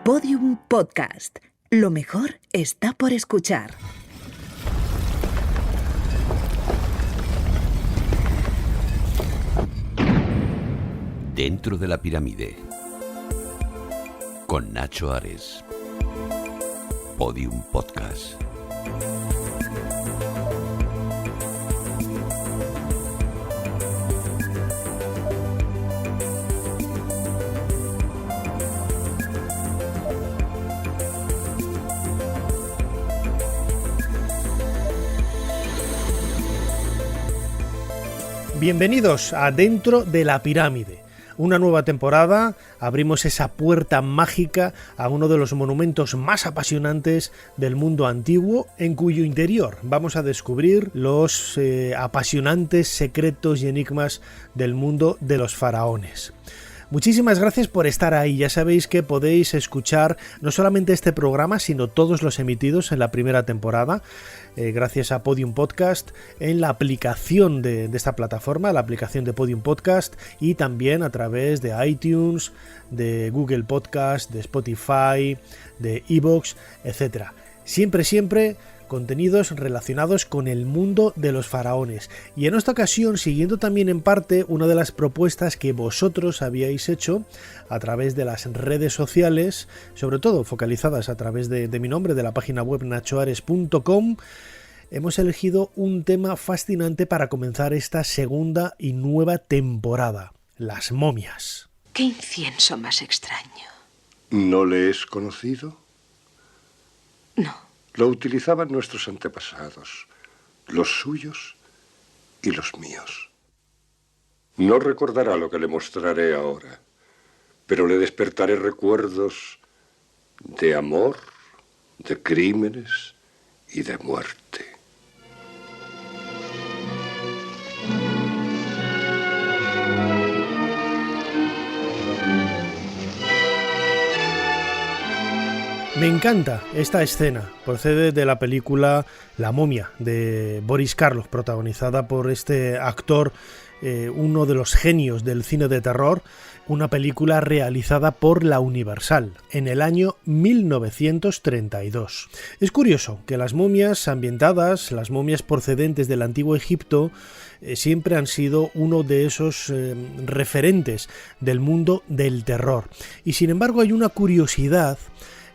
Podium Podcast. Lo mejor está por escuchar. Dentro de la pirámide, con Nacho Ares. Podium Podcast. Bienvenidos a Dentro de la Pirámide. Una nueva temporada, abrimos esa puerta mágica a uno de los monumentos más apasionantes del mundo antiguo, en cuyo interior vamos a descubrir los apasionantes secretos y enigmas del mundo de los faraones. Muchísimas gracias por estar ahí. Ya sabéis que podéis escuchar no solamente este programa, sino todos los emitidos en la primera temporada, gracias a Podium Podcast, en la aplicación de esta plataforma, la aplicación de Podium Podcast, y también a través de iTunes, de Google Podcast, de Spotify, de iVoox, etc. Siempre contenidos relacionados con el mundo de los faraones. Y en esta ocasión, siguiendo también en parte una de las propuestas que vosotros habíais hecho a través de las redes sociales, sobre todo focalizadas a través de mi nombre, de la página web nachoares.com, hemos elegido un tema fascinante para comenzar esta segunda y nueva temporada: las momias. ¡Qué incienso más extraño! ¿No le es conocido? No. Lo utilizaban nuestros antepasados, los suyos y los míos. No recordará lo que le mostraré ahora, pero le despertaré recuerdos de amor, de crímenes y de muerte. Me encanta esta escena, procede de la película La momia, de Boris Karloff, protagonizada por este actor, uno de los genios del cine de terror, una película realizada por la Universal en el año 1932. Es curioso que las momias ambientadas, las momias procedentes del antiguo Egipto, siempre han sido uno de esos referentes del mundo del terror. Y sin embargo hay una curiosidad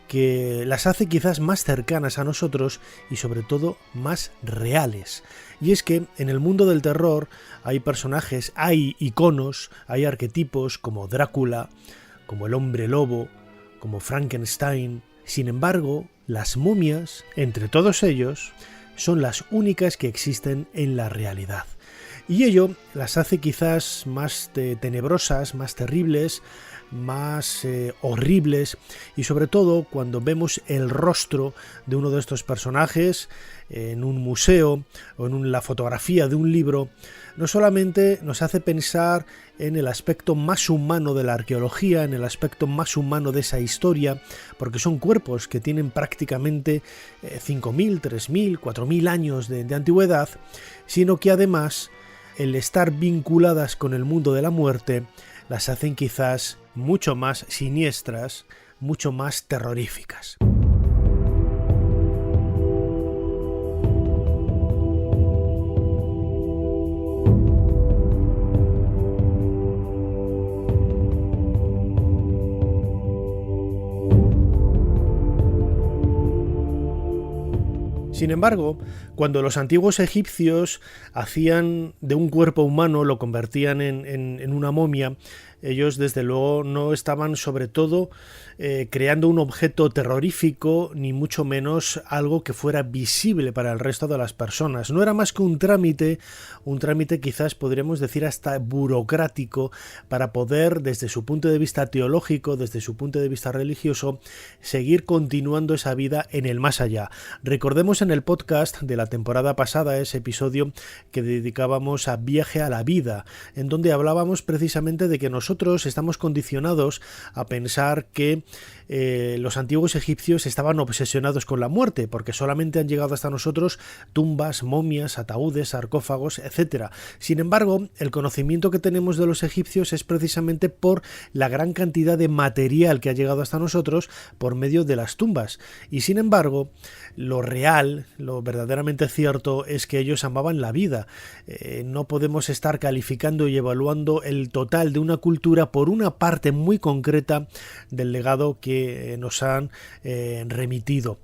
que las hace quizás más cercanas a nosotros y sobre todo más reales. Y es que en el mundo del terror hay personajes, hay iconos, hay arquetipos como Drácula, como el hombre lobo, como Frankenstein. Sin embargo, las momias, entre todos ellos, son las únicas que existen en la realidad. Y ello las hace quizás más tenebrosas, más terribles, más horribles, y sobre todo cuando vemos el rostro de uno de estos personajes en un museo o en la fotografía de un libro, no solamente nos hace pensar en el aspecto más humano de la arqueología, en el aspecto más humano de esa historia, porque son cuerpos que tienen prácticamente 5.000, 3.000, 4.000 años de antigüedad, sino que además el estar vinculadas con el mundo de la muerte las hacen quizás mucho más siniestras, mucho más terroríficas. Sin embargo, cuando los antiguos egipcios hacían de un cuerpo humano, lo convertían en una momia, ellos desde luego no estaban sobre todo creando un objeto terrorífico, ni mucho menos algo que fuera visible para el resto de las personas. No era más que un trámite quizás podríamos decir hasta burocrático, para poder, desde su punto de vista teológico, desde su punto de vista religioso, seguir continuando esa vida en el más allá. Recordemos en el podcast de la temporada pasada ese episodio que dedicábamos a Viaje a la Vida, en donde hablábamos precisamente de que nosotros nosotros estamos condicionados a pensar que los antiguos egipcios estaban obsesionados con la muerte, porque solamente han llegado hasta nosotros tumbas, momias, ataúdes, sarcófagos, etc. Sin embargo, el conocimiento que tenemos de los egipcios es precisamente por la gran cantidad de material que ha llegado hasta nosotros por medio de las tumbas. Y sin embargo, lo real, lo verdaderamente cierto, es que ellos amaban la vida. No podemos estar calificando y evaluando el total de una cultura por una parte muy concreta del legado que nos han remitido.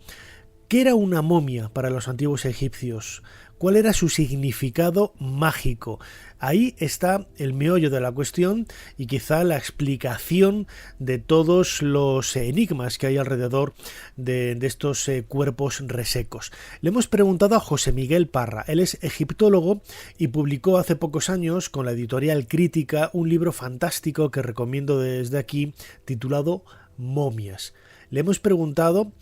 ¿Qué era una momia para los antiguos egipcios? ¿Cuál era su significado mágico? Ahí está el meollo de la cuestión y quizá la explicación de todos los enigmas que hay alrededor de estos cuerpos resecos. Le hemos preguntado a José Miguel Parra. Él es egiptólogo y publicó hace pocos años con la editorial Crítica un libro fantástico que recomiendo desde aquí, titulado Momias. Le hemos preguntado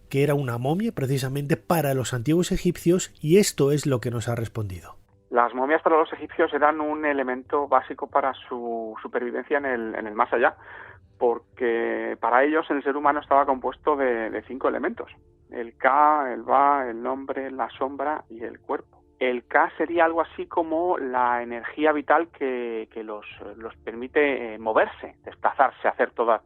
qué era una momia precisamente para los antiguos egipcios y esto es lo que nos ha respondido. Las momias para los egipcios eran un elemento básico para su supervivencia en el más allá, porque para ellos el ser humano estaba compuesto de 5 elementos: el Ka, el Ba, el nombre, la sombra y el cuerpo. El Ka sería algo así como la energía vital que los permite moverse, desplazarse, hacer todo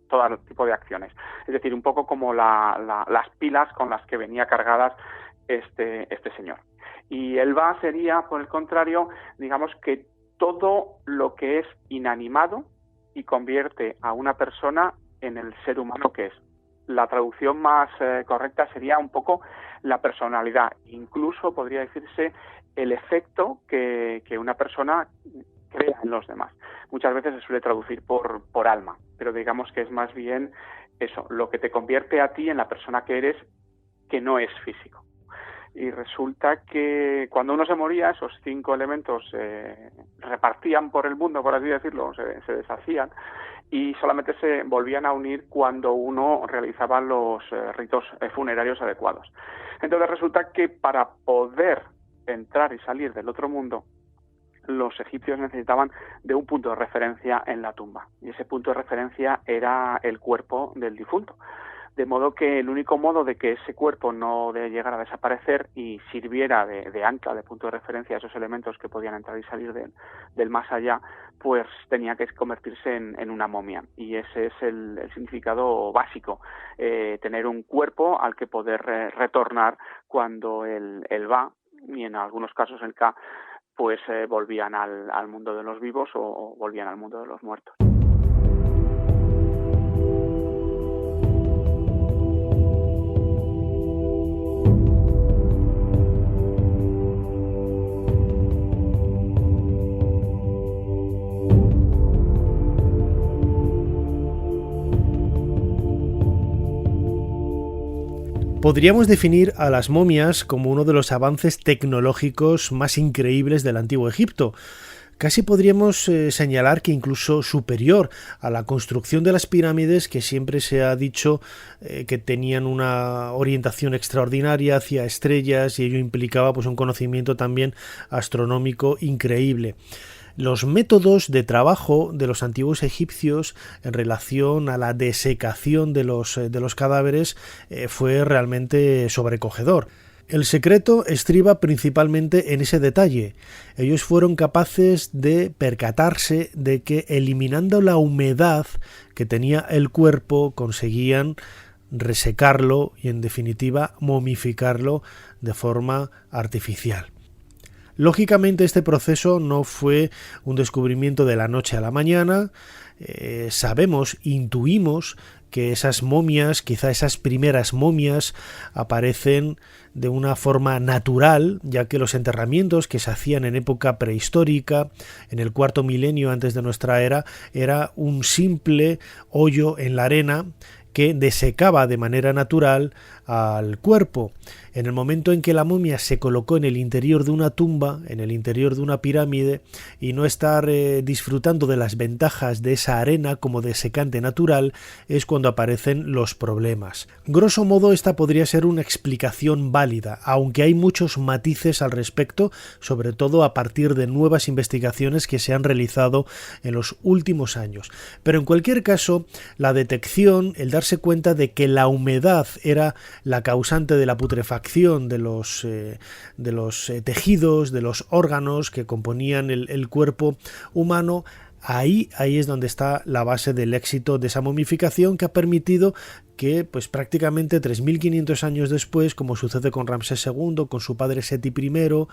tipo de acciones. Es decir, un poco como las pilas con las que venía cargadas este señor. Y el Ba sería, por el contrario, digamos que todo lo que es inanimado y convierte a una persona en el ser humano que es. La traducción más correcta sería un poco la personalidad, incluso podría decirse el efecto que una persona crea en los demás. Muchas veces se suele traducir por alma, pero digamos que es más bien eso, lo que te convierte a ti en la persona que eres, que no es físico. Y resulta que cuando uno se moría, esos 5 elementos se repartían por el mundo, por así decirlo, se deshacían y solamente se volvían a unir cuando uno realizaba los ritos funerarios adecuados. Entonces resulta que para poder entrar y salir del otro mundo, los egipcios necesitaban de un punto de referencia en la tumba, y ese punto de referencia era el cuerpo del difunto. De modo que el único modo de que ese cuerpo no llegara a desaparecer y sirviera de ancla, de punto de referencia a esos elementos que podían entrar y salir del más allá, pues tenía que convertirse en una momia. Y ese es el significado básico, tener un cuerpo al que poder retornar cuando el Ba, y en algunos casos el Ka, pues volvían al mundo de los vivos o volvían al mundo de los muertos. Podríamos definir a las momias como uno de los avances tecnológicos más increíbles del Antiguo Egipto. Casi podríamos señalar que incluso superior a la construcción de las pirámides, que siempre se ha dicho que tenían una orientación extraordinaria hacia estrellas y ello implicaba pues un conocimiento también astronómico increíble. Los métodos de trabajo de los antiguos egipcios en relación a la desecación de los cadáveres fue realmente sobrecogedor. El secreto estriba principalmente en ese detalle. Ellos fueron capaces de percatarse de que eliminando la humedad que tenía el cuerpo conseguían resecarlo y en definitiva momificarlo de forma artificial. Lógicamente este proceso no fue un descubrimiento de la noche a la mañana. Intuimos que esas momias, quizá esas primeras momias, aparecen de una forma natural, ya que los enterramientos que se hacían en época prehistórica, en el 4º milenio antes de nuestra era, era un simple hoyo en la arena que desecaba de manera natural al cuerpo. En el momento en que la momia se colocó en el interior de una tumba, en el interior de una pirámide, y no estar disfrutando de las ventajas de esa arena como de secante natural, es cuando aparecen los problemas. Grosso modo, esta podría ser una explicación válida, aunque hay muchos matices al respecto, sobre todo a partir de nuevas investigaciones que se han realizado en los últimos años. Pero en cualquier caso, la detección, el darse cuenta de que la humedad era la causante de la putrefacción de los tejidos, de los órganos que componían el cuerpo humano, ahí es donde está la base del éxito de esa momificación, que ha permitido que pues prácticamente 3.500 años después, como sucede con Ramsés II, con su padre Seti I,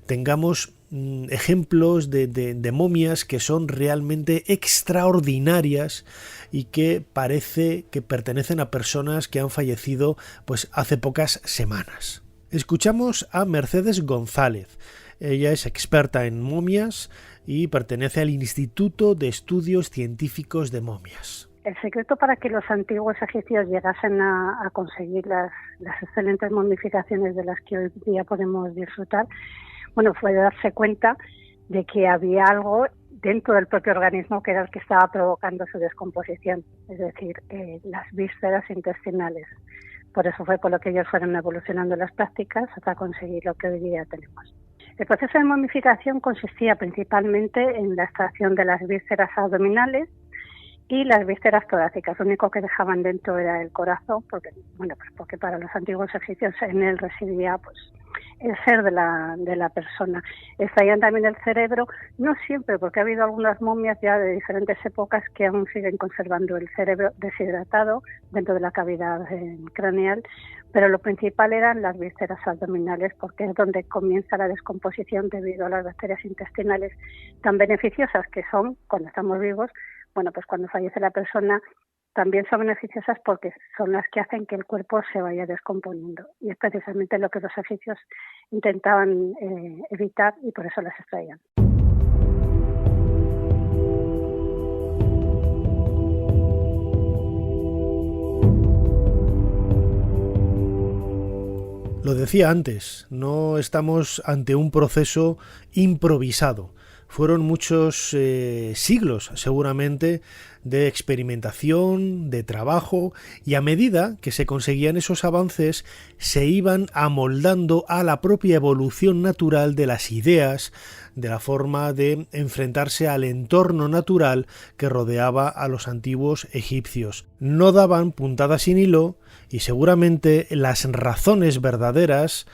tengamos ejemplos de momias que son realmente extraordinarias y que parece que pertenecen a personas que han fallecido pues hace pocas semanas. Escuchamos a Mercedes González. Ella es experta en momias y pertenece al Instituto de Estudios Científicos de Momias. El secreto para que los antiguos egipcios llegasen a conseguir las excelentes momificaciones de las que hoy día podemos disfrutar, fue darse cuenta de que había algo dentro del propio organismo que era el que estaba provocando su descomposición, es decir, las vísceras intestinales. Por eso fue por lo que ellos fueron evolucionando las prácticas hasta conseguir lo que hoy día tenemos. El proceso de momificación consistía principalmente en la extracción de las vísceras abdominales y las vísceras torácicas. Lo único que dejaban dentro era el corazón, porque para los antiguos egipcios en él residía el ser de la persona. Extraían también el cerebro, no siempre, porque ha habido algunas momias ya de diferentes épocas que aún siguen conservando el cerebro deshidratado dentro de la cavidad craneal, pero lo principal eran las vísceras abdominales, porque es donde comienza la descomposición debido a las bacterias intestinales tan beneficiosas que son cuando estamos vivos. Cuando fallece la persona también son beneficiosas porque son las que hacen que el cuerpo se vaya descomponiendo. Y es precisamente lo que los egipcios intentaban evitar y por eso las extraían. Lo decía antes, no estamos ante un proceso improvisado. Fueron muchos siglos, seguramente, de experimentación, de trabajo, y a medida que se conseguían esos avances, se iban amoldando a la propia evolución natural de las ideas, de la forma de enfrentarse al entorno natural que rodeaba a los antiguos egipcios. No daban puntada sin hilo, y seguramente las razones verdaderas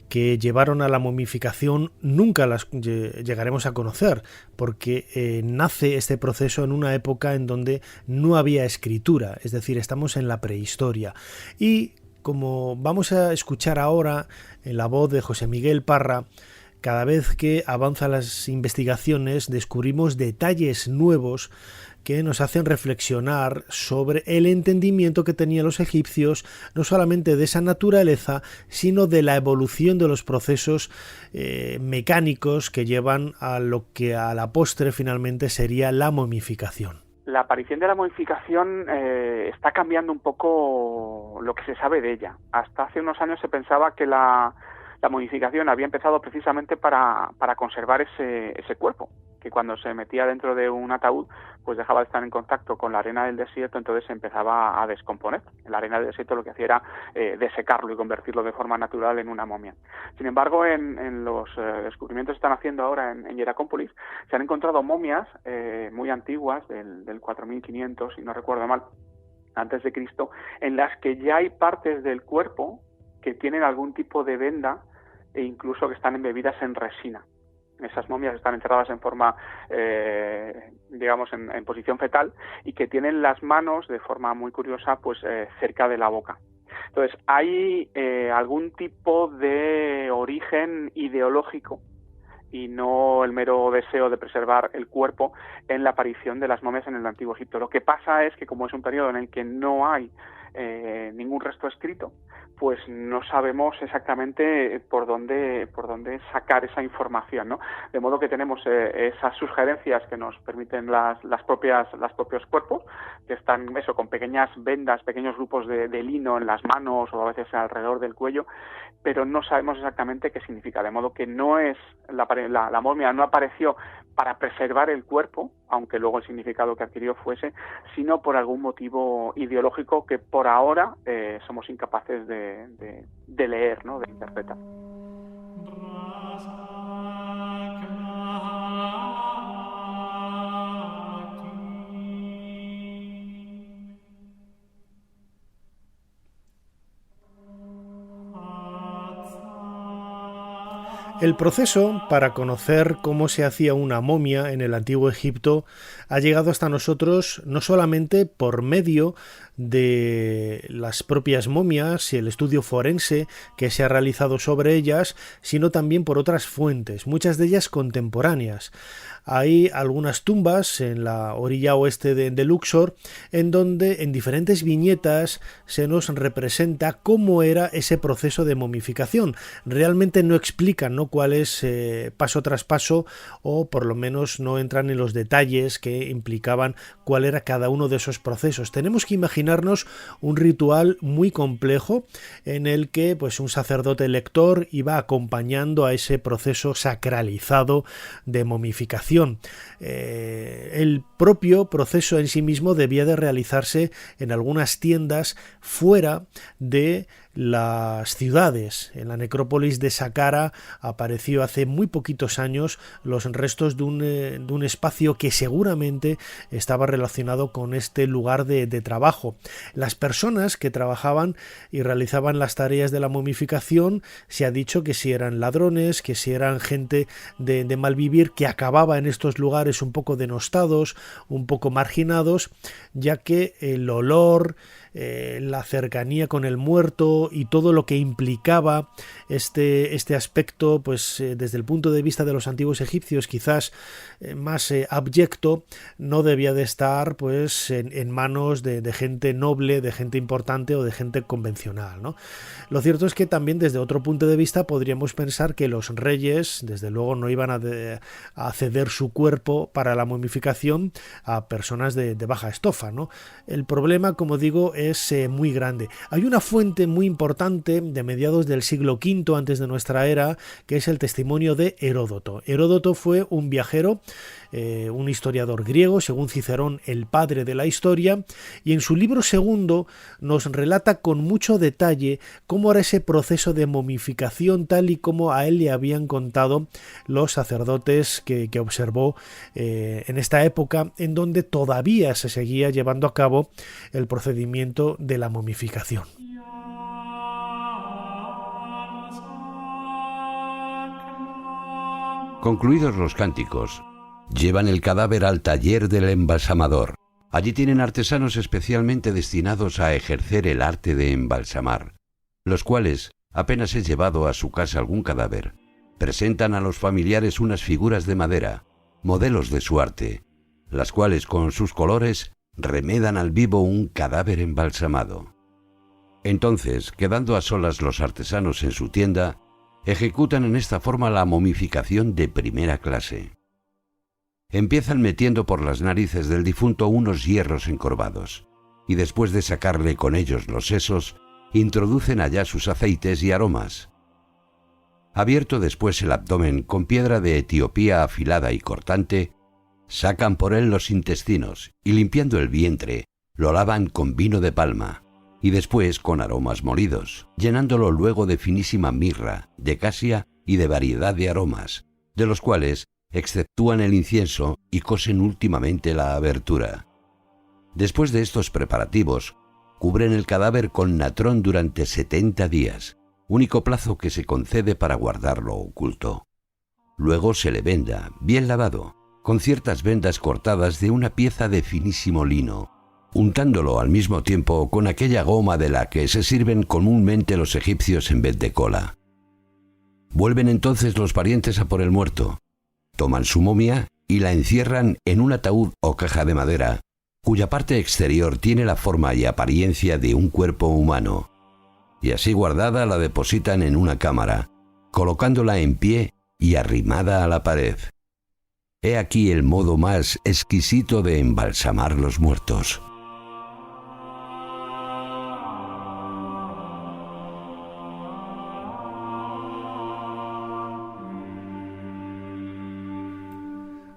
que llevaron a la momificación nunca las llegaremos a conocer, porque nace este proceso en una época en donde no había escritura, es decir, estamos en la prehistoria. Y como vamos a escuchar ahora en la voz de José Miguel Parra, cada vez que avanzan las investigaciones descubrimos detalles nuevos que nos hacen reflexionar sobre el entendimiento que tenían los egipcios, no solamente de esa naturaleza, sino de la evolución de los procesos mecánicos que llevan a lo que a la postre finalmente sería la momificación. La aparición de la momificación está cambiando un poco lo que se sabe de ella. Hasta hace unos años se pensaba que la momificación había empezado precisamente para conservar ese cuerpo, que cuando se metía dentro de un ataúd pues dejaba de estar en contacto con la arena del desierto, entonces se empezaba a descomponer. La arena del desierto lo que hacía era desecarlo y convertirlo de forma natural en una momia. Sin embargo, en los descubrimientos que están haciendo ahora en Hieracómpolis, se han encontrado momias muy antiguas, del 4500, si no recuerdo mal, antes de Cristo, en las que ya hay partes del cuerpo que tienen algún tipo de venda e incluso que están embebidas en resina. Esas momias están enterradas en forma, en posición fetal, y que tienen las manos de forma muy curiosa, cerca de la boca. Entonces, hay algún tipo de origen ideológico y no el mero deseo de preservar el cuerpo en la aparición de las momias en el Antiguo Egipto. Lo que pasa es que como es un periodo en el que no hay ningún resto escrito, pues no sabemos exactamente por dónde sacar esa información, ¿no? De modo que tenemos esas sugerencias que nos permiten los propios cuerpos, que están con pequeñas vendas, pequeños grupos de lino en las manos o a veces alrededor del cuello, pero no sabemos exactamente qué significa, de modo que no es la momia no apareció para preservar el cuerpo, aunque luego el significado que adquirió fuese, sino por algún motivo ideológico que por ahora somos incapaces de leer, ¿no? De interpretar. El proceso para conocer cómo se hacía una momia en el antiguo Egipto ha llegado hasta nosotros no solamente por medio de las propias momias y el estudio forense que se ha realizado sobre ellas, sino también por otras fuentes, muchas de ellas contemporáneas. Hay algunas tumbas en la orilla oeste de Luxor en donde en diferentes viñetas se nos representa cómo era ese proceso de momificación. Realmente no explican, ¿no?, cuál es paso tras paso, o por lo menos no entran en los detalles que implicaban cuál era cada uno de esos procesos. Tenemos que imaginarnos un ritual muy complejo en el que pues un sacerdote lector iba acompañando a ese proceso sacralizado de momificación. El propio proceso en sí mismo debía de realizarse en algunas tiendas fuera de las ciudades. En la necrópolis de Saqqara apareció hace muy poquitos años los restos de un espacio que seguramente estaba relacionado con este lugar de trabajo. Las personas que trabajaban y realizaban las tareas de la momificación, se ha dicho que si eran ladrones, que si eran gente de mal vivir, que acababa en estos lugares un poco denostados, un poco marginados, ya que el olor, la cercanía con el muerto y todo lo que implicaba este aspecto, pues desde el punto de vista de los antiguos egipcios quizás más abyecto, no debía de estar pues en manos de gente noble, de gente importante o de gente convencional, ¿no? Lo cierto es que también desde otro punto de vista podríamos pensar que los reyes desde luego no iban a ceder su cuerpo para la momificación a personas de baja estofa, ¿no? El problema, como digo, es muy grande. Hay una fuente muy importante de mediados del siglo V antes de nuestra era, que es el testimonio de Heródoto. Heródoto fue un viajero, un historiador griego, según Cicerón, el padre de la historia, y en su libro segundo nos relata con mucho detalle cómo era ese proceso de momificación tal y como a él le habían contado los sacerdotes que observó en esta época en donde todavía se seguía llevando a cabo el procedimiento de la momificación. Concluidos los cánticos, llevan el cadáver al taller del embalsamador. Allí tienen artesanos especialmente destinados a ejercer el arte de embalsamar, los cuales, apenas es llevado a su casa algún cadáver, presentan a los familiares unas figuras de madera, modelos de su arte, las cuales con sus colores remedan al vivo un cadáver embalsamado. Entonces, quedando a solas los artesanos en su tienda, ejecutan en esta forma la momificación de primera clase. Empiezan metiendo por las narices del difunto unos hierros encorvados, y después de sacarle con ellos los sesos, introducen allá sus aceites y aromas. Abierto después el abdomen con piedra de Etiopía afilada y cortante, sacan por él los intestinos y limpiando el vientre, lo lavan con vino de palma y después con aromas molidos, llenándolo luego de finísima mirra, de casia y de variedad de aromas, de los cuales exceptúan el incienso y cosen últimamente la abertura. Después de estos preparativos, cubren el cadáver con natrón durante 70 días, único plazo que se concede para guardarlo oculto. Luego se le venda, bien lavado, con ciertas vendas cortadas de una pieza de finísimo lino, untándolo al mismo tiempo con aquella goma de la que se sirven comúnmente los egipcios en vez de cola. Vuelven entonces los parientes a por el muerto, toman su momia y la encierran en un ataúd o caja de madera, cuya parte exterior tiene la forma y apariencia de un cuerpo humano, y así guardada la depositan en una cámara, colocándola en pie y arrimada a la pared. He aquí el modo más exquisito de embalsamar los muertos.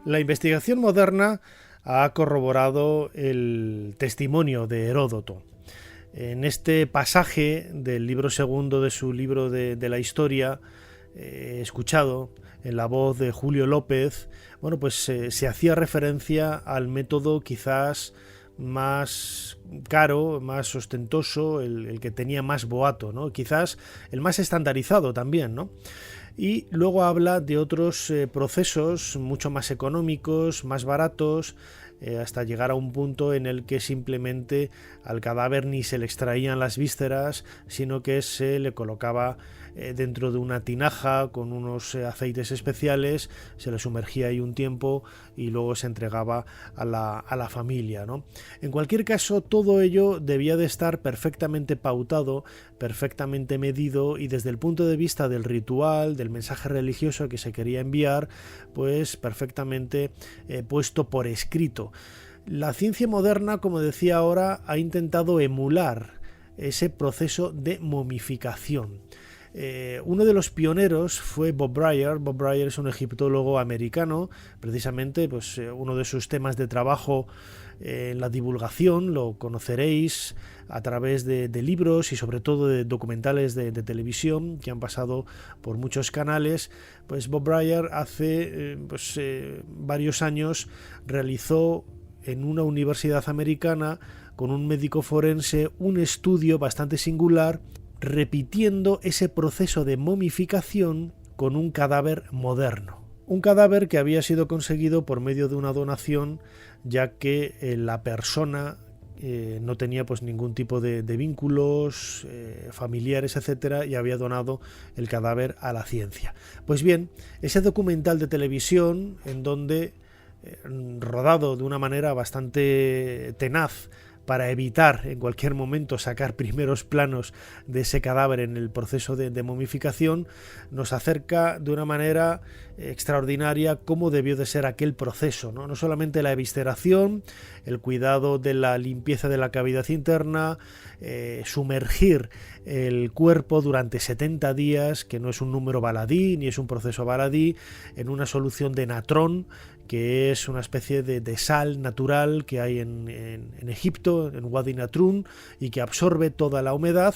La investigación moderna ha corroborado el testimonio de Heródoto. En este pasaje del libro segundo de su libro de la historia, escuchado en la voz de Julio López, bueno, pues se hacía referencia al método quizás más caro, más ostentoso, el que tenía más boato, ¿no? Quizás el más estandarizado también, ¿no? Y luego habla de otros procesos mucho más económicos, más baratos, hasta llegar a un punto en el que simplemente al cadáver ni se le extraían las vísceras, sino que se le colocaba dentro de una tinaja con unos aceites especiales, se le sumergía ahí un tiempo y luego se entregaba a la familia, ¿no? En cualquier caso, todo ello debía de estar perfectamente pautado, perfectamente medido, y desde el punto de vista del ritual, del mensaje religioso que se quería enviar, pues perfectamente puesto por escrito. La ciencia moderna, como decía ahora, ha intentado emular ese proceso de momificación. Uno de los pioneros fue Bob Brier. Bob Brier es un egiptólogo americano. Precisamente, pues uno de sus temas de trabajo en la divulgación lo conoceréis a través de libros y sobre todo de documentales de televisión que han pasado por muchos canales. Pues Bob Brier hace varios años realizó en una universidad americana con un médico forense un estudio bastante singular, repitiendo ese proceso de momificación con un cadáver moderno. Un cadáver que había sido conseguido por medio de una donación, ya que la persona no tenía pues ningún tipo de vínculos familiares, etcétera, y había donado el cadáver a la ciencia. Pues bien, ese documental de televisión, en donde rodado de una manera bastante tenaz para evitar en cualquier momento sacar primeros planos de ese cadáver en el proceso de momificación, nos acerca de una manera extraordinaria cómo debió de ser aquel proceso, ¿no? No solamente la evisceración, el cuidado de la limpieza de la cavidad interna, sumergir el cuerpo durante 70 días, que no es un número baladí ni es un proceso baladí, en una solución de natrón, que es una especie de sal natural que hay en Egipto, en Wadi Natrun, y que absorbe toda la humedad.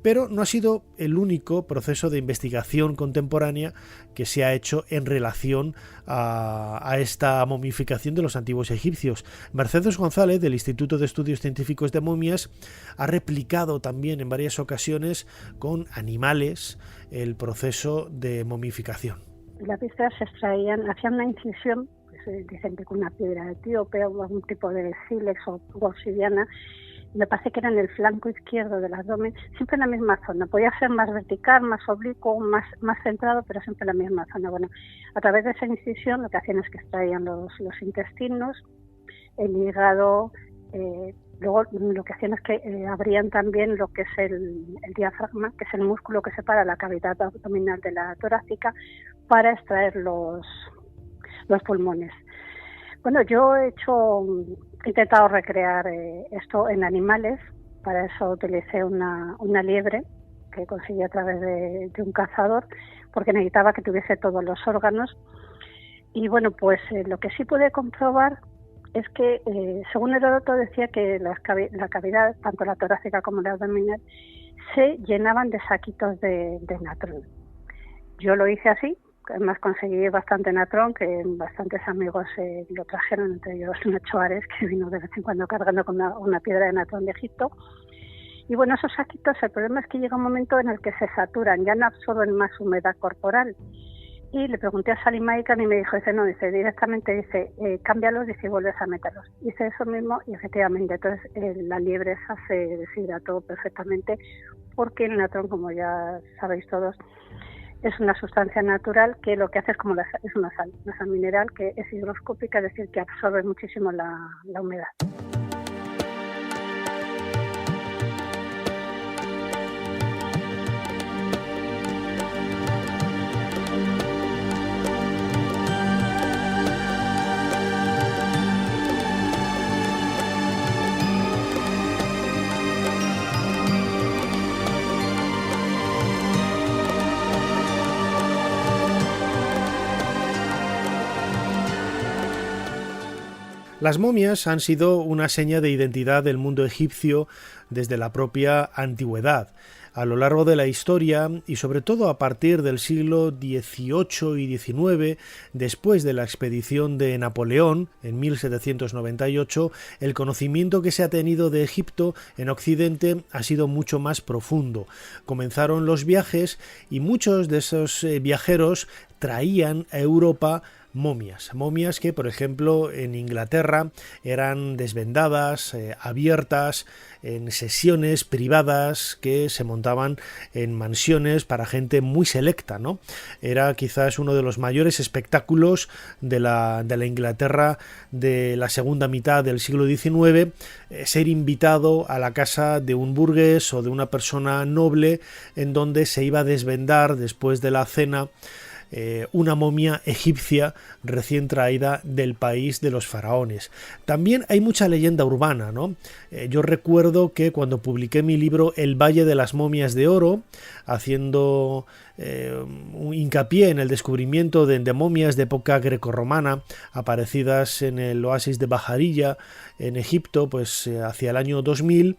Pero no ha sido el único proceso de investigación contemporánea que se ha hecho en relación a esta momificación de los antiguos egipcios. Mercedes González, del Instituto de Estudios Científicos de Momias, ha replicado también en varias ocasiones con animales el proceso de momificación. Las vísceras se extraían, hacían una incisión, pues, dicen que con una piedra etíope o algún tipo de sílex o obsidiana. Me parece que era en el flanco izquierdo del abdomen, siempre en la misma zona. Podía ser más vertical, más oblicuo, más centrado, pero siempre en la misma zona. Bueno, a través de esa incisión lo que hacían es que extraían los intestinos, el hígado. Luego lo que hacían es que abrían también lo que es el diafragma, que es el músculo que separa la cavidad abdominal de la torácica, para extraer los pulmones. Bueno, yo he intentado recrear esto en animales. Para eso utilicé una liebre que conseguí a través de un cazador, porque necesitaba que tuviese todos los órganos. Y bueno, pues lo que sí pude comprobar es que, según Heródoto, decía que la cavidad, tanto la torácica como la abdominal, se llenaban de saquitos de natrón. Yo lo hice así. Además conseguí bastante natrón, que bastantes amigos lo trajeron, entre ellos Nacho Ares, que vino de vez en cuando cargando con una piedra de natrón de Egipto. Y bueno, esos saquitos, el problema es que llega un momento en el que se saturan, ya no absorben más humedad corporal. Y le pregunté a Salim Aikan y me dijo, directamente cámbialos y vuelves a meterlos. Hice eso mismo y efectivamente, entonces la liebre esa se deshidrató perfectamente, porque el natrón, como ya sabéis todos, es una sustancia natural que lo que hace es una sal mineral que es higroscópica, es decir, que absorbe muchísimo la humedad. Las momias han sido una seña de identidad del mundo egipcio desde la propia antigüedad. A lo largo de la historia, y sobre todo a partir del siglo XVIII y XIX, después de la expedición de Napoleón en 1798, el conocimiento que se ha tenido de Egipto en Occidente ha sido mucho más profundo. Comenzaron los viajes y muchos de esos viajeros traían a Europa momias que, por ejemplo, en Inglaterra eran desvendadas, abiertas, en sesiones privadas que se montaban en mansiones para gente muy selecta, ¿no? Era quizás uno de los mayores espectáculos de la Inglaterra de la segunda mitad del siglo XIX, ser invitado a la casa de un burgués o de una persona noble en donde se iba a desvendar después de la cena una momia egipcia recién traída del país de los faraones. También hay mucha leyenda urbana, ¿no? Yo recuerdo que cuando publiqué mi libro El Valle de las Momias de Oro, haciendo un hincapié en el descubrimiento de momias de época grecorromana aparecidas en el oasis de Bajarilla en Egipto, pues hacia el año 2000,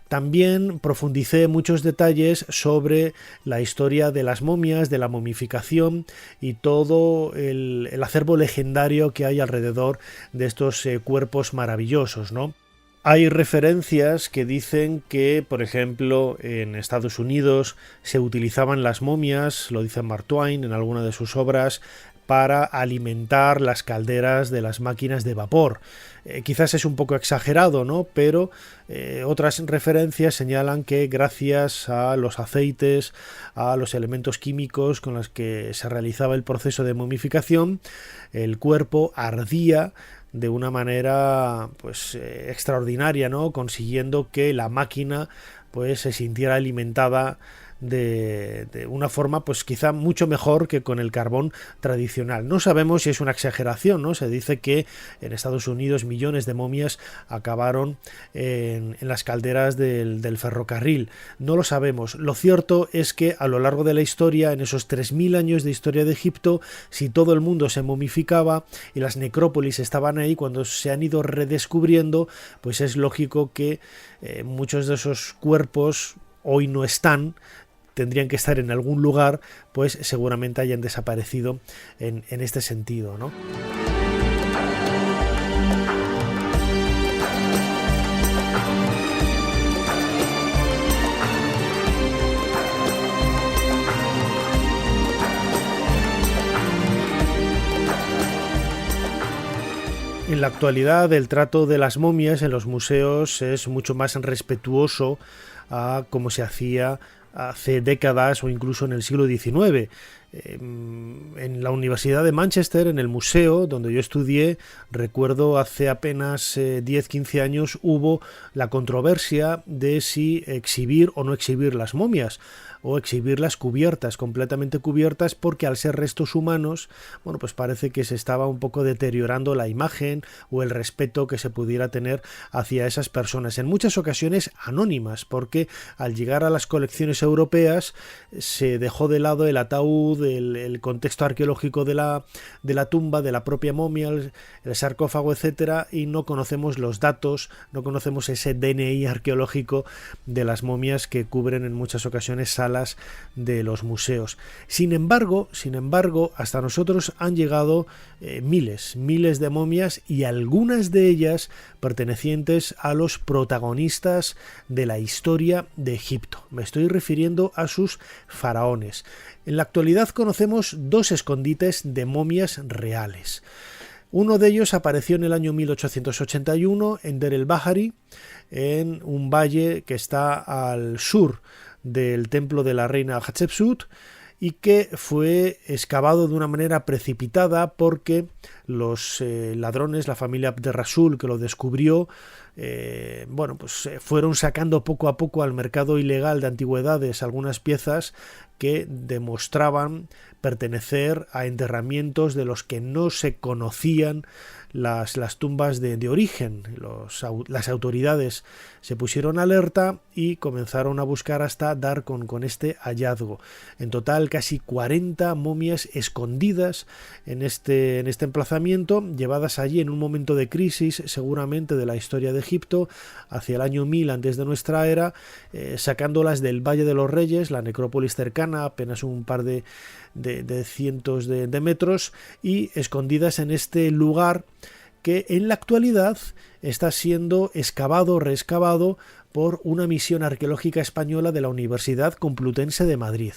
también profundicé muchos detalles sobre la historia de las momias, de la momificación y todo el acervo legendario que hay alrededor de estos cuerpos maravillosos, ¿no? Hay referencias que dicen que, por ejemplo, en Estados Unidos se utilizaban las momias, lo dice Mark Twain en alguna de sus obras, para alimentar las calderas de las máquinas de vapor. Quizás es un poco exagerado, ¿no? Pero otras referencias señalan que gracias a los aceites, a los elementos químicos con los que se realizaba el proceso de momificación, el cuerpo ardía de una manera pues extraordinaria, ¿no? Consiguiendo que la máquina pues se sintiera alimentada de una forma pues quizá mucho mejor que con el carbón tradicional. No sabemos si es una exageración, ¿no? Se dice que en Estados Unidos millones de momias acabaron en las calderas del ferrocarril. No lo sabemos. Lo cierto es que a lo largo de la historia, en esos 3000 años de historia de Egipto, si todo el mundo se momificaba y las necrópolis estaban ahí, cuando se han ido redescubriendo, pues es lógico que muchos de esos cuerpos hoy no están, tendrían que estar en algún lugar, pues seguramente hayan desaparecido en este sentido, ¿no? En la actualidad, el trato de las momias en los museos es mucho más respetuoso a como se hacía hace décadas o incluso en el siglo XIX. En la Universidad de Manchester, en el museo donde yo estudié, recuerdo hace apenas 10-15 años hubo la controversia de si exhibir o no exhibir las momias, o exhibirlas cubiertas, completamente cubiertas, porque al ser restos humanos, bueno, pues parece que se estaba un poco deteriorando la imagen o el respeto que se pudiera tener hacia esas personas, en muchas ocasiones anónimas, porque al llegar a las colecciones europeas se dejó de lado el ataúd, el contexto arqueológico de la tumba, de la propia momia, el sarcófago, etcétera, y no conocemos los datos, no conocemos ese DNI arqueológico de las momias que cubren en muchas ocasiones salas de los museos. Sin embargo, hasta nosotros han llegado miles de momias, y algunas de ellas pertenecientes a los protagonistas de la historia de Egipto. Me estoy refiriendo a sus faraones. En la actualidad conocemos dos escondites de momias reales. Uno de ellos apareció en el año 1881 en Der el Bahari, en un valle que está al sur del templo de la reina Hatshepsut, y que fue excavado de una manera precipitada porque los ladrones, la familia Abderrasul que lo descubrió, fueron sacando poco a poco al mercado ilegal de antigüedades algunas piezas que demostraban pertenecer a enterramientos de los que no se conocían las tumbas de origen. Las autoridades se pusieron alerta y comenzaron a buscar hasta dar con este hallazgo. En total, casi 40 momias escondidas en este emplazamiento, llevadas allí en un momento de crisis seguramente de la historia de Egipto, hacia el año 1000 antes de nuestra era, sacándolas del Valle de los Reyes, la necrópolis cercana, apenas un par de cientos de metros, y escondidas en este lugar que en la actualidad está siendo reexcavado por una misión arqueológica española de la Universidad Complutense de Madrid.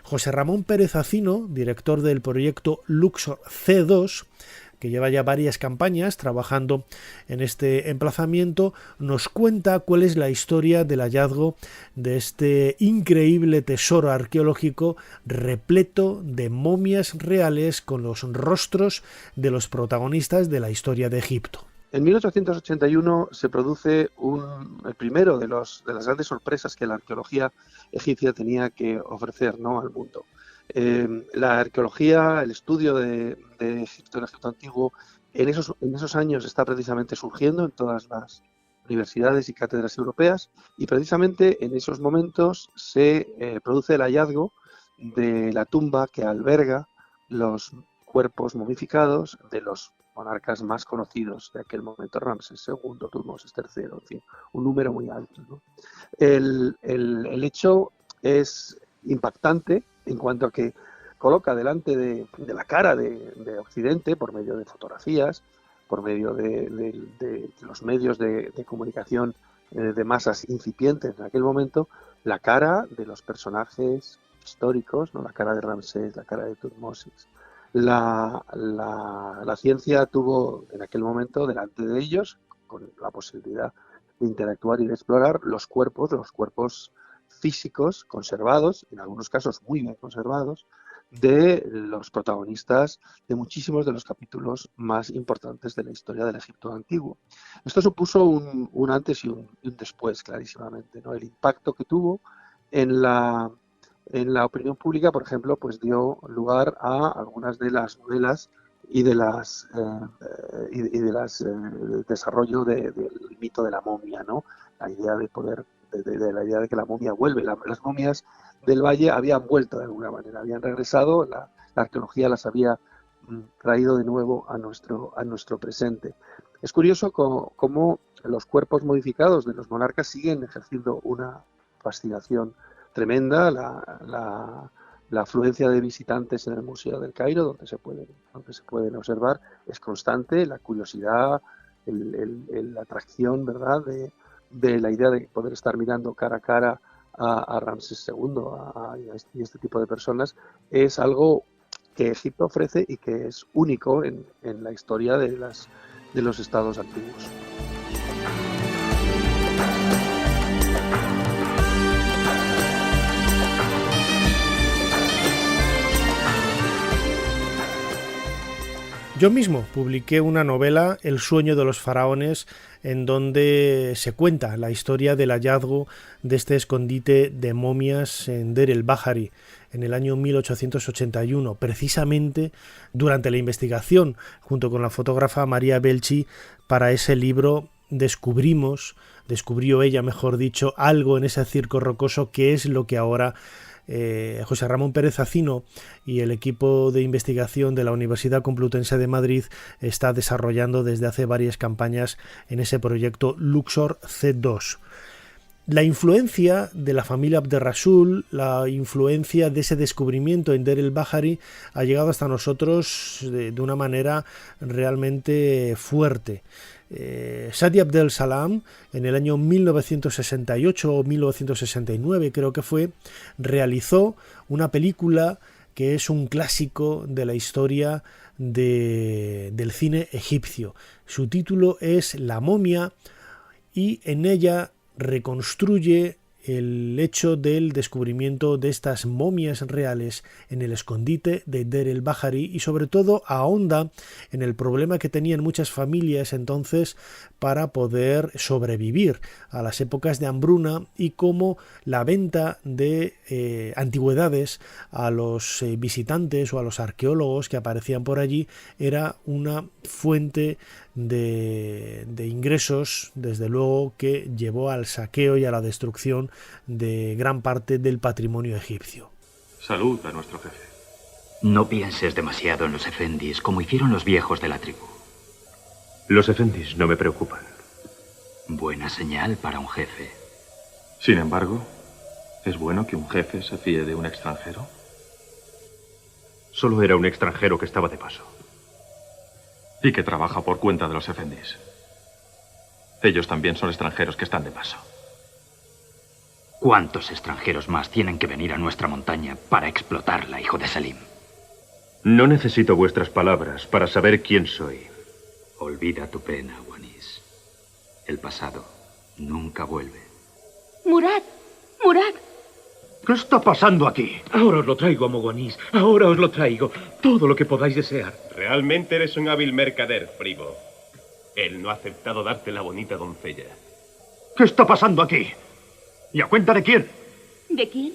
José Ramón Pérez Acino, director del proyecto Luxor C2, que lleva ya varias campañas trabajando en este emplazamiento, nos cuenta cuál es la historia del hallazgo de este increíble tesoro arqueológico repleto de momias reales con los rostros de los protagonistas de la historia de Egipto. En 1881 se produce el primero de las grandes sorpresas que la arqueología egipcia tenía que ofrecer, ¿no?, al mundo. La arqueología, el estudio de Egipto, el Egipto antiguo, en esos años está precisamente surgiendo en todas las universidades y cátedras europeas, y precisamente en esos momentos se produce el hallazgo de la tumba que alberga los cuerpos momificados de los monarcas más conocidos de aquel momento: Ramsés II, Tutmosis III, en fin, un número muy alto, ¿no? El hecho es impactante en cuanto a que coloca delante de la cara de Occidente, por medio de fotografías, por medio de los medios de comunicación de masas incipientes en aquel momento, la cara de los personajes históricos, ¿no?, la cara de Ramsés, la cara de Tutmosis. La ciencia tuvo en aquel momento delante de ellos, con la posibilidad de interactuar y de explorar los cuerpos físicos conservados, en algunos casos muy bien conservados, de los protagonistas de muchísimos de los capítulos más importantes de la historia del Egipto antiguo. Esto supuso un antes y un después, clarísimamente, ¿no? El impacto que tuvo en la opinión pública, por ejemplo, pues dio lugar a algunas de las novelas y del desarrollo del mito de la momia, ¿no? La idea de que la momia vuelve. Las momias del Valle habían vuelto de alguna manera, habían regresado, la arqueología las había traído de nuevo a nuestro presente. Es curioso cómo los cuerpos modificados de los monarcas siguen ejerciendo una fascinación tremenda. La afluencia de visitantes en el Museo del Cairo, donde se pueden observar, es constante. La curiosidad, la atracción, ¿verdad?, de la idea de poder estar mirando cara a cara a Ramsés II y este tipo de personas, es algo que Egipto ofrece y que es único en la historia de los estados antiguos. Yo mismo publiqué una novela, El sueño de los faraones, en donde se cuenta la historia del hallazgo de este escondite de momias en Deir el-Bahari en el año 1881, precisamente durante la investigación, junto con la fotógrafa María Belchi, para ese libro descubrió ella, mejor dicho, algo en ese circo rocoso que es lo que ahora José Ramón Pérez Acino y el equipo de investigación de la Universidad Complutense de Madrid está desarrollando desde hace varias campañas en ese proyecto Luxor C2. La influencia de la familia Abderrasul, la influencia de ese descubrimiento en Deir el-Bahari ha llegado hasta nosotros de una manera realmente fuerte. Sadi Abdel Salam, en el año 1968 o 1969 creo que fue, realizó una película que es un clásico de la historia del cine egipcio. Su título es La momia y en ella reconstruye el hecho del descubrimiento de estas momias reales en el escondite de Deir el-Bahari y sobre todo ahonda en el problema que tenían muchas familias entonces para poder sobrevivir a las épocas de hambruna y cómo la venta de antigüedades a los visitantes o a los arqueólogos que aparecían por allí era una fuente de ingresos, desde luego, que llevó al saqueo y a la destrucción de gran parte del patrimonio egipcio. Salud a nuestro jefe. No pienses demasiado en los efendis, como hicieron los viejos de la tribu. Los efendis no me preocupan. Buena señal para un jefe. Sin embargo, ¿es bueno que un jefe se fíe de un extranjero? Solo era un extranjero que estaba de paso. Y que trabaja por cuenta de los efendis. Ellos también son extranjeros que están de paso. ¿Cuántos extranjeros más tienen que venir a nuestra montaña para explotarla, hijo de Salim? No necesito vuestras palabras para saber quién soy. Olvida tu pena, Wanis. El pasado nunca vuelve. Murad, Murad. ¿Qué está pasando aquí? Ahora os lo traigo, Mogonis. Ahora os lo traigo. Todo lo que podáis desear. Realmente eres un hábil mercader, Fribo. Él no ha aceptado darte la bonita doncella. ¿Qué está pasando aquí? ¿Y a cuenta de quién? ¿De quién?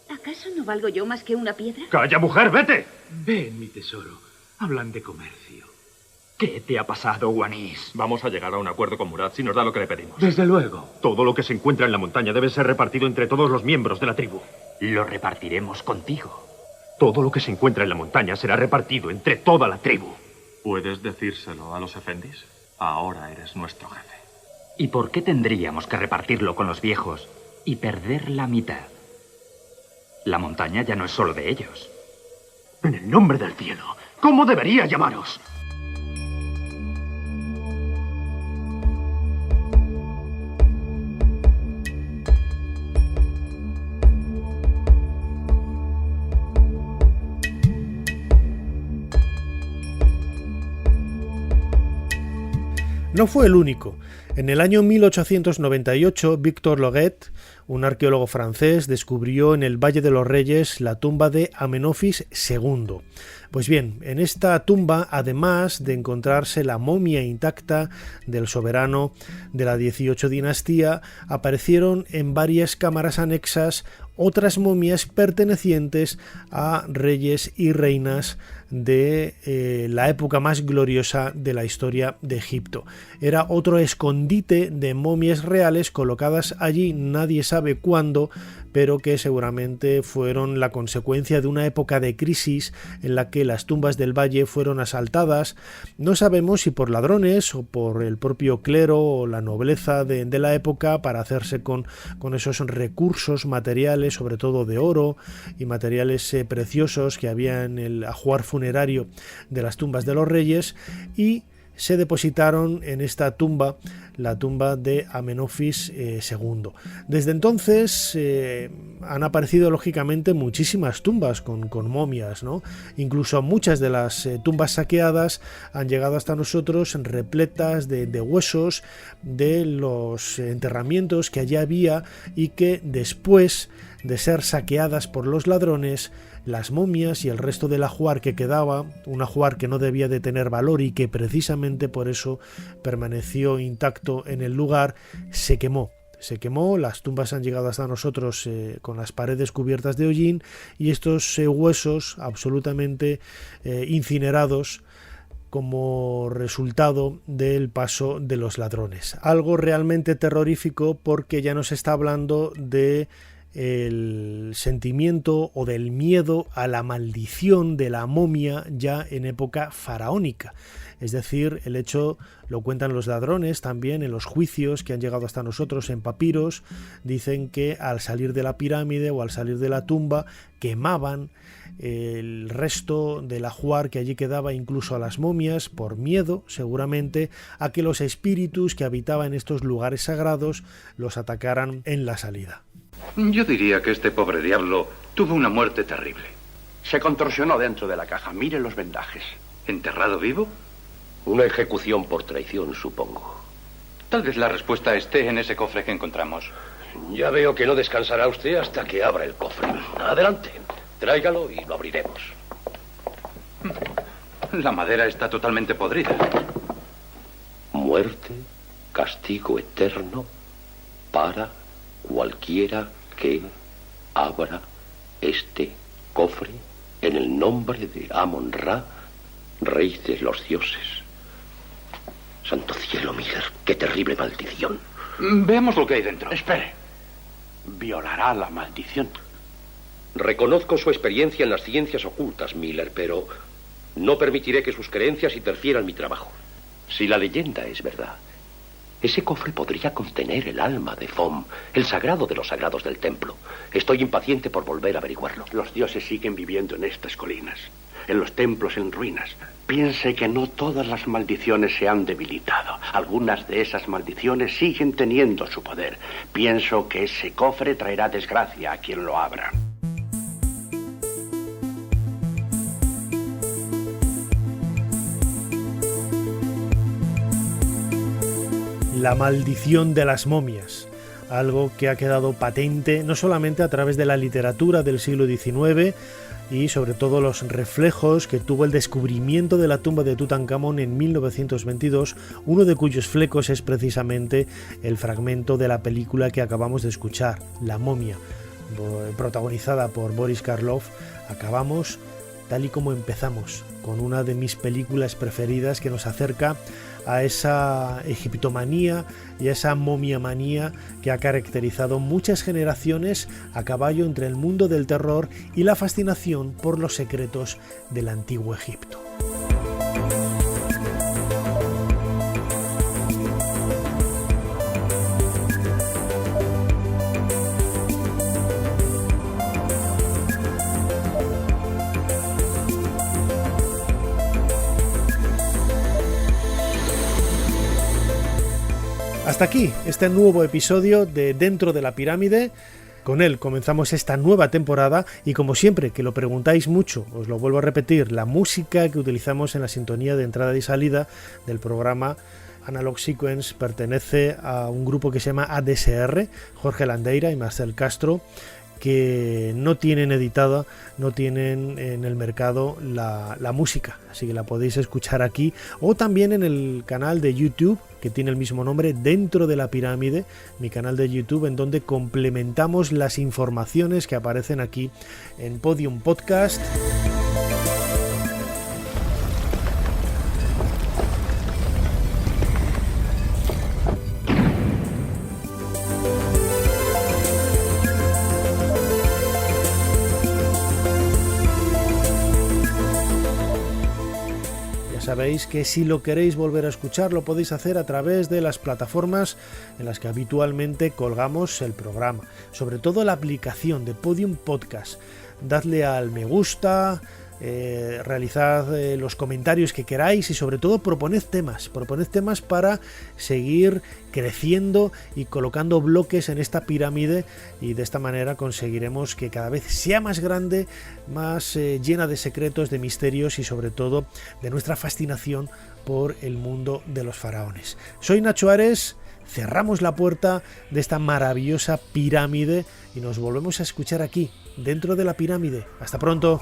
¿Acaso no valgo yo más que una piedra? ¡Calla, mujer, vete! Ven, mi tesoro. Hablan de comercio. ¿Qué te ha pasado, Wanis? Vamos a llegar a un acuerdo con Murad si nos da lo que le pedimos. Desde luego. Todo lo que se encuentra en la montaña debe ser repartido entre todos los miembros de la tribu. Lo repartiremos contigo. Todo lo que se encuentra en la montaña será repartido entre toda la tribu. ¿Puedes decírselo a los efendis? Ahora eres nuestro jefe. ¿Y por qué tendríamos que repartirlo con los viejos y perder la mitad? La montaña ya no es solo de ellos. En el nombre del cielo, ¿cómo debería llamaros? No fue el único. En el año 1898, Victor Loguet, un arqueólogo francés, descubrió en el Valle de los Reyes la tumba de Amenofis II. Pues bien, en esta tumba, además de encontrarse la momia intacta del soberano de la 18 dinastía, aparecieron en varias cámaras anexas otras momias pertenecientes a reyes y reinas de la época más gloriosa de la historia de Egipto. Era otro escondite de momias reales colocadas allí, nadie sabe cuándo, pero que seguramente fueron la consecuencia de una época de crisis en la que las tumbas del valle fueron asaltadas. No sabemos si por ladrones o por el propio clero o la nobleza de la época para hacerse con esos recursos materiales, sobre todo de oro y materiales preciosos que había en el ajuar funerario de las tumbas de los reyes, y se depositaron en esta tumba, la tumba de Amenofis II. Desde entonces han aparecido lógicamente muchísimas tumbas con momias, ¿no? Incluso muchas de las tumbas saqueadas han llegado hasta nosotros repletas de huesos de los enterramientos que allí había y que después de ser saqueadas por los ladrones, las momias y el resto del ajuar que quedaba, un ajuar que no debía de tener valor y que precisamente por eso permaneció intacto en el lugar, se quemó. Se quemó, las tumbas han llegado hasta nosotros con las paredes cubiertas de hollín y estos huesos absolutamente incinerados como resultado del paso de los ladrones. Algo realmente terrorífico, porque ya nos está hablando de el sentimiento o del miedo a la maldición de la momia ya en época faraónica. Es decir, el hecho, lo cuentan los ladrones también en los juicios que han llegado hasta nosotros en papiros, dicen que al salir de la pirámide o al salir de la tumba quemaban el resto del ajuar que allí quedaba, incluso a las momias, por miedo seguramente a que los espíritus que habitaban en estos lugares sagrados los atacaran en la salida. Yo diría que este pobre diablo tuvo una muerte terrible. Se contorsionó dentro de la caja. Mire los vendajes. ¿Enterrado vivo? Una ejecución por traición, supongo. Tal vez la respuesta esté en ese cofre que encontramos. Ya veo que no descansará usted hasta que abra el cofre. Adelante, tráigalo y lo abriremos. La madera está totalmente podrida. Muerte, castigo eterno para cualquiera que abra este cofre en el nombre de Amon-Ra, rey de los dioses. Santo cielo, Miller, qué terrible maldición. Veamos lo que hay dentro. Espere. Violará la maldición. Reconozco su experiencia en las ciencias ocultas, Miller, pero no permitiré que sus creencias interfieran mi trabajo. Si la leyenda es verdad, ese cofre podría contener el alma de Fom, el sagrado de los sagrados del templo. Estoy impaciente por volver a averiguarlo. Los dioses siguen viviendo en estas colinas, en los templos en ruinas. Piense que no todas las maldiciones se han debilitado. Algunas de esas maldiciones siguen teniendo su poder. Pienso que ese cofre traerá desgracia a quien lo abra. La maldición de las momias, algo que ha quedado patente no solamente a través de la literatura del siglo XIX y sobre todo los reflejos que tuvo el descubrimiento de la tumba de Tutankamón en 1922, uno de cuyos flecos es precisamente el fragmento de la película que acabamos de escuchar, La momia, protagonizada por Boris Karloff. Acabamos tal y como empezamos, con una de mis películas preferidas que nos acerca a esa egiptomanía y a esa momiamanía que ha caracterizado muchas generaciones a caballo entre el mundo del terror y la fascinación por los secretos del antiguo Egipto. Hasta aquí este nuevo episodio de Dentro de la Pirámide. Con él comenzamos esta nueva temporada y, como siempre que lo preguntáis mucho, os lo vuelvo a repetir, la música que utilizamos en la sintonía de entrada y salida del programa Analog Sequence pertenece a un grupo que se llama ADSR, Jorge Landeira y Marcel Castro, que no tienen editada, no tienen en el mercado la música, así que la podéis escuchar aquí o también en el canal de YouTube que tiene el mismo nombre, Dentro de la Pirámide, mi canal de YouTube, en donde complementamos las informaciones que aparecen aquí en Podium Podcast. Sabéis que si lo queréis volver a escuchar lo podéis hacer a través de las plataformas en las que habitualmente colgamos el programa, sobre todo la aplicación de Podium Podcast. Dadle al me gusta, realizad los comentarios que queráis y sobre todo proponed temas para seguir creciendo y colocando bloques en esta pirámide, y de esta manera conseguiremos que cada vez sea más grande, más llena de secretos, de misterios y sobre todo de nuestra fascinación por el mundo de los faraones. Soy Nacho Ares, cerramos la puerta de esta maravillosa pirámide y nos volvemos a escuchar aquí, Dentro de la Pirámide. Hasta pronto.